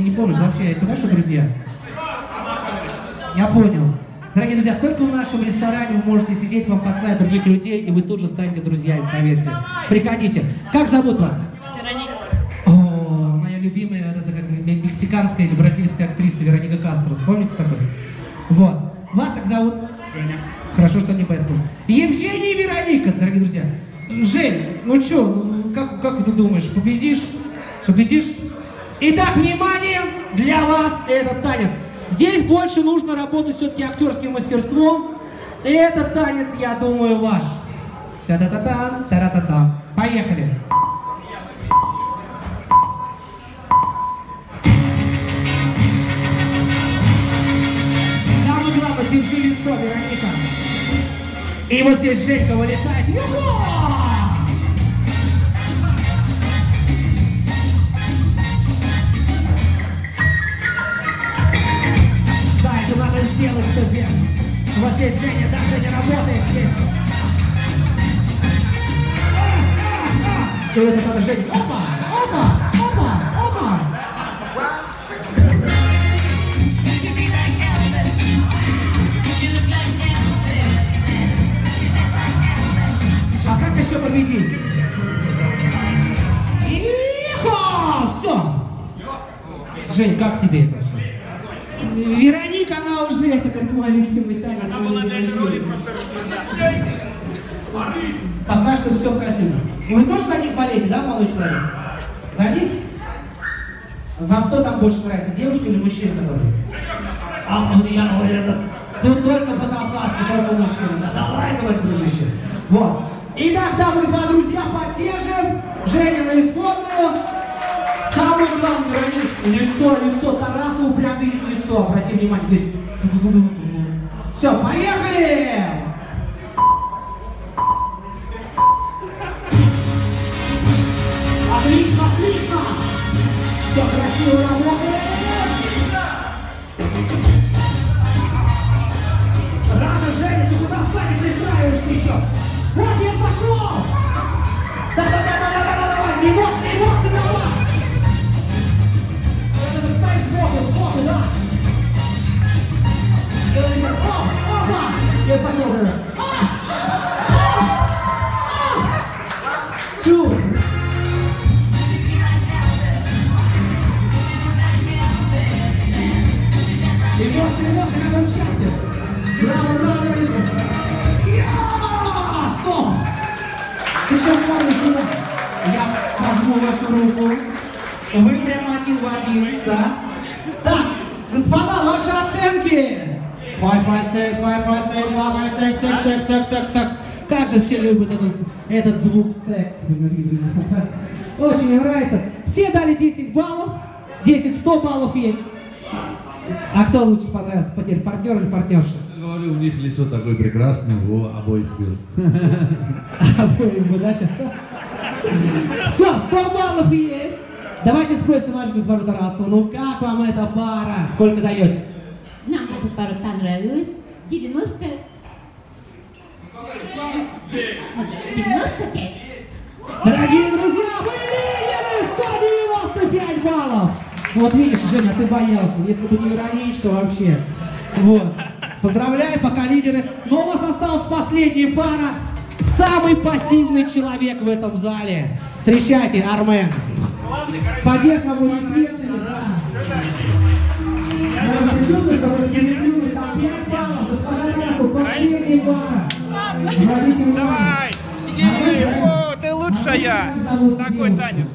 не помнят вообще, это ваши друзья? Я понял. Дорогие друзья, только в нашем ресторане вы можете сидеть, вам подставить других людей, и вы тут же станете друзьями, поверьте. Приходите. Как зовут вас? Вероника. О, моя любимая, это как мексиканская или бразильская актриса Вероника Кастро. Помните такое? Вот. Вас как зовут? Женя. Хорошо, что не поэтому. Евгений и Вероника, дорогие друзья. Жень, ну что, ну, как ты думаешь, победишь? Победишь? Итак, внимание, для вас этот танец. Здесь больше нужно работать все-таки актерским мастерством. И этот танец, я думаю, ваш. Та-та-та-та, та-та-та-та. Поехали. Самое главное, держи лицо, Вероника. И вот здесь Женька вылетает. Ю-хо! Надо сделать, что здесь. Вот здесь Женя, да, Женя работает здесь. И это надо Женя. Опа, опа, опа, опа. А как еще победить? Ихо! Все. Жень, как тебе это все? Вероника, она уже, это как мой любимый танец. Она была для этой роли просто рождена. Пока что все красиво. Вы тоже за них болеете, да, молодой человек? За них? Вам кто там больше нравится, девушка или мужчина, который? Ах, ну я говорю, тут только по-кавказски, только мужчина. Да давай, говорит, дружище. Вот. Итак, дамы и господа, друзья, поддержим Женю на исходную. Самое главное, Вероничка, лицо Тарасову, прям видит лицо. Обрати внимание, здесь. Все, поехали! Отлично, отлично! Все красиво работает! Рано, Женя, ты куда встанешь, пристраиваешься еще? Вот я пошел! Да-да-да-да-да-да-да! Эмоции, эмоции, давай! Это ставить сбоку, да! И он еще, опа! И он пошел, да! Чу! Эмоции, как он счастлив! Браво, браво, Вероничка! Стоп! Ты сейчас помнишь, что я возьму вашу руку. Вы прямо один в один, да? Так, господа, ваши оценки! 5, 5, 6, 5, 5, 6, 5, 6, 6, 6, 6, 6, 6. Как же все любят этот звук секс. Очень мне нравится. Все дали 10 баллов. 10, 100 баллов есть. А кто лучше понравился? Партнер или партнерша? Я говорю, у них лицо такое прекрасное, у обоих был. Обоих бы, да, сейчас? Все, 100 баллов есть. Давайте спросим вашу госпожу Тарасову, ну как вам эта пара? Сколько даете? Нам эта пара понравилась. 95. 95. Дорогие друзья, вы лидеры! 195 баллов! Вот видишь, Женя, ты боялся, если бы не Вероничка вообще. Вот. Поздравляю, пока лидеры. Но у вас осталась последняя пара. Самый пассивный человек в этом зале. Встречайте, Армен. Поддержка аплодисментами, да. Ты чувствуешь, что вы переплюнули там 5 баллов? Госпожа Тарасова, последняя пара. Давай! Иди, о, ты лучшая! Такой танец.